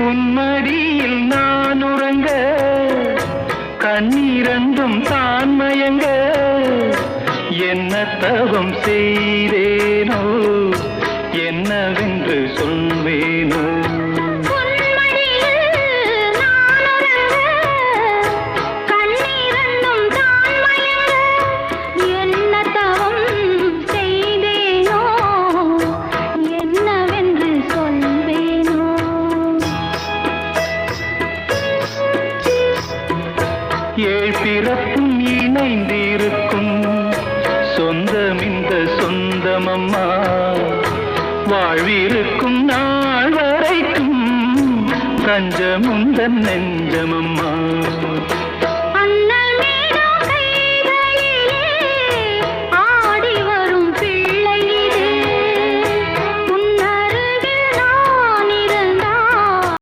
உன்மடியில் நான் உறங்க கண்ணீரண்டும் தான் மயங்க என்ன தவம் செய்தேனோ என்னவென்று சொல்வேனோ ஏழ் பிறப்பும் இணைந்திருக்கும் சொந்தம் இந்த சொந்தமம்மா வாழ்விருக்கும் நாள் வரைக்கும் தஞ்சமுந்தன் நெஞ்சமம்மா